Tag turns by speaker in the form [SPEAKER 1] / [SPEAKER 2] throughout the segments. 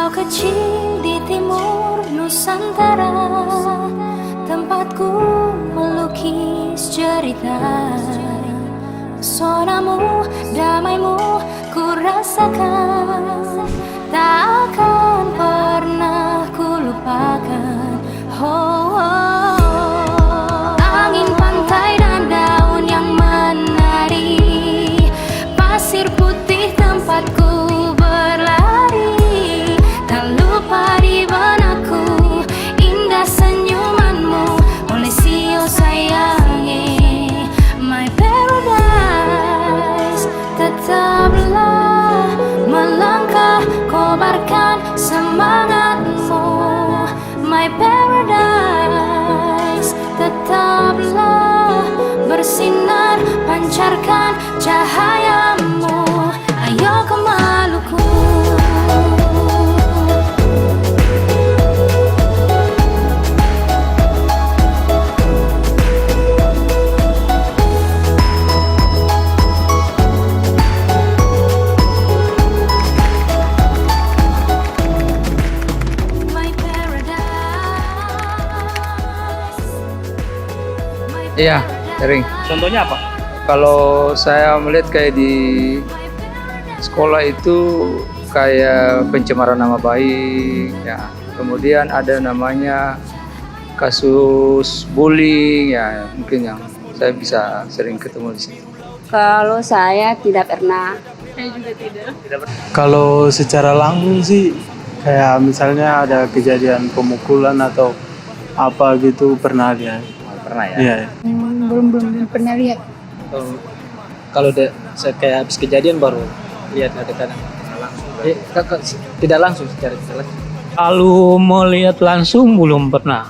[SPEAKER 1] Pulau kecil di timur Nusantara, tempatku melukis cerita. Pesonamu, damaimu ku rasakan, tak akan pernah ku lupakan. Oh, oh. Angin pantai dan daun yang menari, pasir putih tempatku berlari. Tak lupa di benakku indah senyumanmu, oleh sio sayangi my paradise. Tetaplah melangkah, kobarkan semangatmu my paradise. Tetaplah bersinar, pancarkan cahayamu, ayo ke Maluku.
[SPEAKER 2] Iya, sering.
[SPEAKER 3] Contohnya apa?
[SPEAKER 2] Kalau saya melihat kayak di sekolah itu kayak pencemaran nama baik, ya. Kemudian ada namanya kasus bullying, ya mungkin yang saya bisa sering ketemu di situ.
[SPEAKER 4] Kalau saya tidak pernah.
[SPEAKER 5] Saya juga tidak.
[SPEAKER 6] Kalau secara langsung sih kayak misalnya ada kejadian pemukulan atau apa gitu pernah lihat.
[SPEAKER 3] Pernah ya?
[SPEAKER 6] Iya.
[SPEAKER 4] Belum pernah lihat.
[SPEAKER 3] Kalau kayak habis kejadian baru lihat kadang-kadang. Tidak langsung secara jelas.
[SPEAKER 7] Kalau mau lihat langsung belum pernah.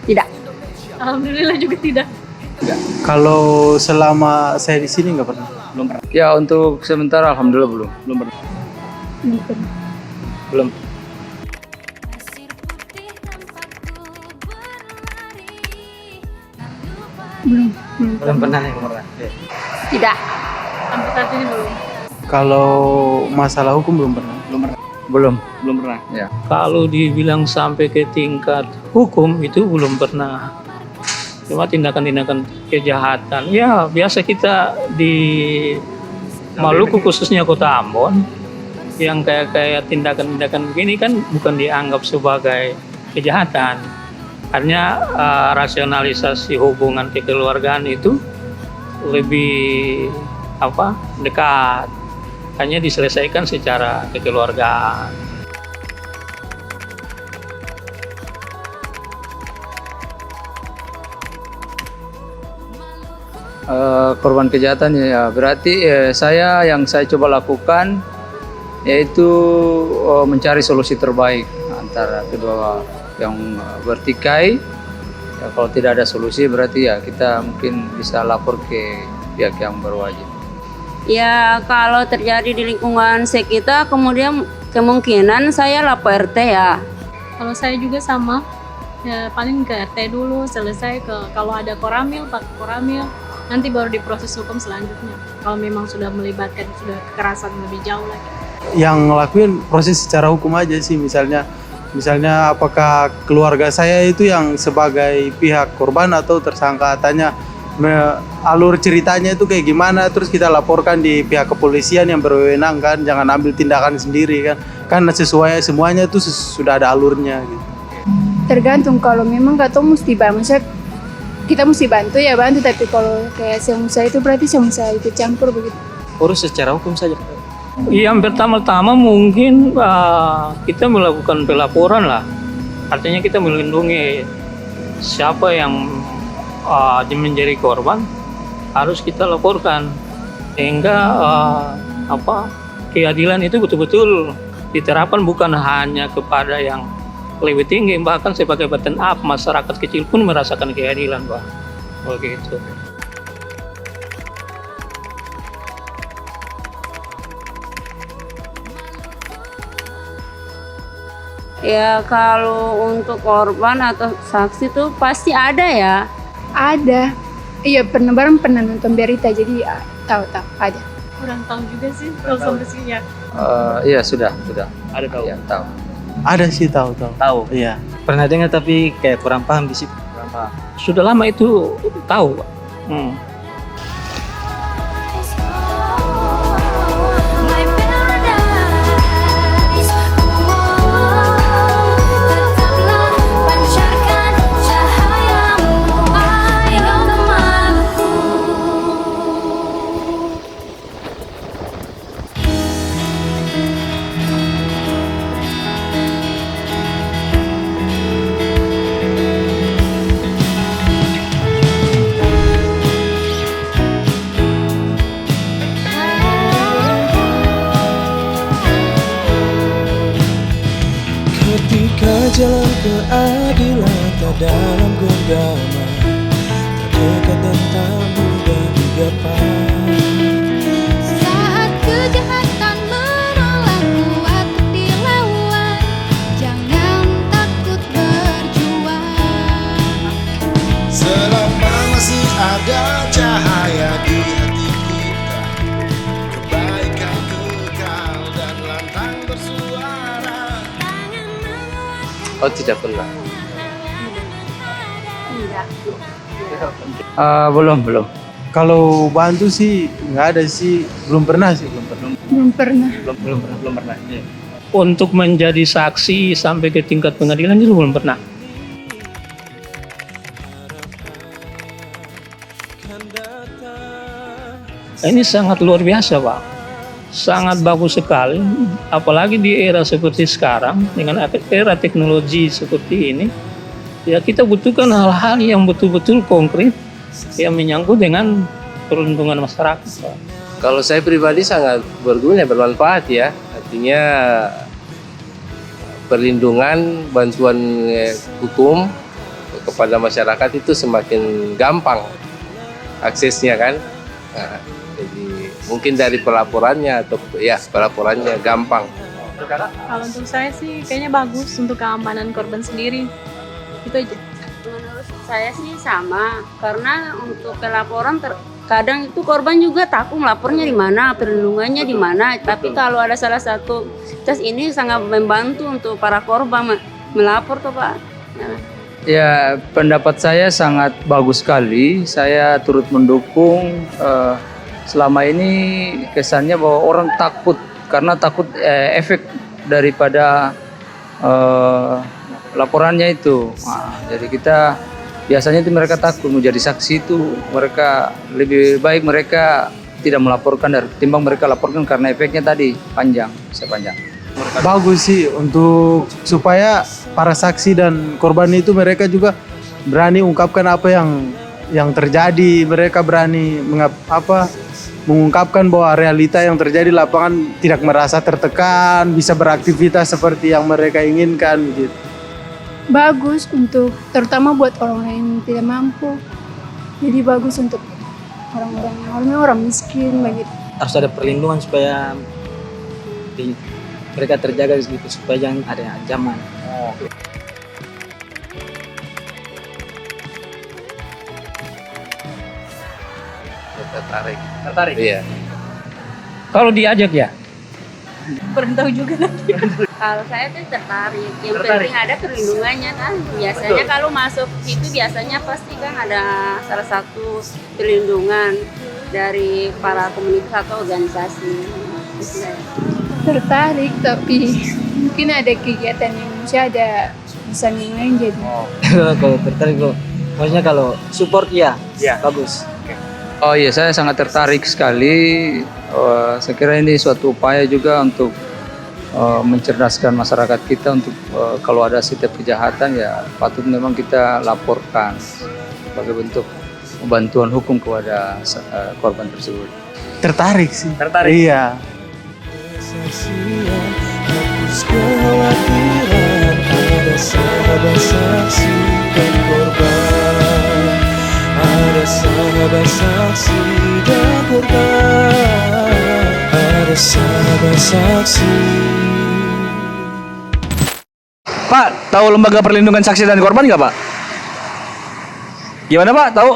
[SPEAKER 4] Tidak.
[SPEAKER 5] Alhamdulillah juga tidak.
[SPEAKER 6] Kalau selama saya di sini nggak pernah.
[SPEAKER 3] Belum pernah.
[SPEAKER 2] Ya untuk sementara alhamdulillah belum.
[SPEAKER 3] Belum pernah.
[SPEAKER 2] Belum.
[SPEAKER 3] Belum pernah nih pernah.
[SPEAKER 4] Tidak.
[SPEAKER 5] Sampai saat ini belum.
[SPEAKER 6] Kalau masalah hukum belum pernah.
[SPEAKER 2] Belum.
[SPEAKER 3] Belum pernah.
[SPEAKER 2] Ya.
[SPEAKER 7] Kalau dibilang sampai ke tingkat hukum itu belum pernah. Cuma tindakan-tindakan kejahatan. Ya biasa kita di Maluku khususnya Kota Ambon yang kayak tindakan-tindakan begini kan bukan dianggap sebagai kejahatan. Hanya rasionalisasi hubungan kekeluargaan itu lebih dekat. Hanya diselesaikan secara kekeluargaan.
[SPEAKER 2] Korban kejahatan ya berarti yang saya coba lakukan yaitu mencari solusi terbaik antara kedua yang bertikai. Ya, kalau tidak ada solusi berarti ya kita mungkin bisa lapor ke pihak yang berwajib.
[SPEAKER 4] Ya kalau terjadi di lingkungan sekitar, kemudian kemungkinan saya lapor RT ya.
[SPEAKER 5] Kalau saya juga sama. Ya, paling ke RT dulu, selesai kalau ada koramil, pak koramil, nanti baru diproses hukum selanjutnya. Kalau memang sudah melibatkan sudah kekerasan lebih jauh lagi.
[SPEAKER 6] Yang ngelakuin proses secara hukum aja sih, misalnya apakah keluarga saya itu yang sebagai pihak korban atau tersangka, tanya alur ceritanya itu kayak gimana, terus kita laporkan di pihak kepolisian yang berwenang kan, jangan ambil tindakan sendiri kan sesuai semuanya itu sudah ada alurnya gitu.
[SPEAKER 8] Tergantung, kalau memang kata mesti bantu, kita mesti bantu ya bantu, tapi kalau kayak semusa itu berarti semusa ikut campur begitu.
[SPEAKER 3] Urus secara hukum saja.
[SPEAKER 7] Yang pertama-tama mungkin kita melakukan pelaporan lah. Artinya kita melindungi siapa yang menjadi korban, harus kita laporkan sehingga keadilan itu betul-betul diterapkan bukan hanya kepada yang lebih tinggi, bahkan sebagai bottom up masyarakat kecil pun merasakan keadilan, Pak. Begitu.
[SPEAKER 4] Ya kalau untuk korban atau saksi tuh pasti ada ya.
[SPEAKER 8] Ada. Iya, pernah nonton berita, jadi tahu ada.
[SPEAKER 5] kurang tahu juga sih kalau sampai sini ya.
[SPEAKER 2] Iya sudah.
[SPEAKER 3] Ada tahu?
[SPEAKER 2] Ya, tahu.
[SPEAKER 6] Ada sih tahu.
[SPEAKER 3] Tahu.
[SPEAKER 6] Iya.
[SPEAKER 3] Pernah dengar tapi kayak kurang paham di situ. Kurang paham.
[SPEAKER 7] Sudah lama itu tahu, Pak.
[SPEAKER 1] My paradise. Tetaplah pancarkan cahayamu. Ayo ke Maluku.
[SPEAKER 9] Ketika jalan keadilan tak dalam genggaman, terdekat dan tak mudah digapai.
[SPEAKER 1] Saat kejahatan menolakmu atau dilawan, jangan takut berjuang.
[SPEAKER 9] Selama masih ada cahaya di hati kita, kebaikan kekal dan lantang bersuara.
[SPEAKER 2] Oh tidak pernah.
[SPEAKER 4] Tidak.
[SPEAKER 2] Belum.
[SPEAKER 6] Kalau bantu sih nggak ada sih, belum pernah.
[SPEAKER 8] Belum pernah.
[SPEAKER 3] Belum pernah. Iya.
[SPEAKER 7] Untuk menjadi saksi sampai ke tingkat pengadilan itu belum pernah. Ini sangat luar biasa, Pak. Sangat bagus sekali, apalagi di era seperti sekarang dengan era teknologi seperti ini. Ya kita butuhkan hal-hal yang betul-betul konkret yang menyangkut dengan perlindungan masyarakat, Pak.
[SPEAKER 10] Kalau saya pribadi sangat berguna, bermanfaat ya. Artinya perlindungan, bantuan hukum kepada masyarakat itu semakin gampang aksesnya kan. Nah, jadi mungkin dari pelaporannya atau ya pelaporannya gampang.
[SPEAKER 5] Kalau untuk saya sih kayaknya bagus untuk keamanan korban sendiri. Itu aja.
[SPEAKER 4] Menurut saya sih sama, karena untuk pelaporan kadang itu korban juga takut melapornya di mana, perlindungannya di mana. Tapi kalau ada salah satu tes ini sangat membantu untuk para korban melapor tuh Pak. Nah.
[SPEAKER 2] Ya pendapat saya sangat bagus sekali. Saya turut mendukung. Selama ini kesannya bahwa orang takut karena takut efek daripada laporannya itu. Nah, jadi kita biasanya itu mereka takut menjadi saksi itu, mereka lebih baik mereka tidak melaporkan dari ketimbang mereka laporkan karena efeknya tadi bisa panjang.
[SPEAKER 6] Bagus sih untuk supaya para saksi dan korban itu mereka juga berani ungkapkan apa yang terjadi, mereka berani mengungkapkan bahwa realita yang terjadi di lapangan, tidak merasa tertekan, bisa beraktivitas seperti yang mereka inginkan gitu.
[SPEAKER 8] Bagus untuk terutama buat orang yang tidak mampu. Jadi bagus untuk orang miskin begitu.
[SPEAKER 3] Harus ada perlindungan supaya mereka terjaga gitu, supaya jangan ada ancaman.
[SPEAKER 10] Tertarik. Iya.
[SPEAKER 7] Kalau diajak ya,
[SPEAKER 5] Kurang tahu juga nanti.
[SPEAKER 4] Kalau saya tuh tertarik, yang penting ada perlindungannya kan. Biasanya kalau masuk itu biasanya pasti kan ada salah satu perlindungan dari para komunitas atau organisasi.
[SPEAKER 8] Tertarik tapi mungkin ada kegiatan yang bisa ada bisa yang lain jadi.
[SPEAKER 3] Kalau tertarik kok, maksudnya kalau support ya, bagus.
[SPEAKER 2] Oh iya, saya sangat tertarik sekali. Saya kira ini suatu upaya juga untuk mencerdaskan masyarakat kita untuk kalau ada setiap kejahatan ya patut memang kita laporkan sebagai bentuk bantuan hukum kepada korban tersebut.
[SPEAKER 6] Tertarik sih. Iya.
[SPEAKER 9] Kesaksian, hapus kekhawatiran, ada sahabat saksi dan korban. Ada sahabat saksi dan korban. Ada sahabat saksi.
[SPEAKER 11] Pak, tahu lembaga perlindungan saksi dan korban nggak Pak? Gimana Pak? Tahu?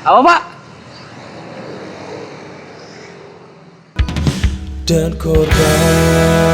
[SPEAKER 11] Apa Pak?
[SPEAKER 9] dan korban.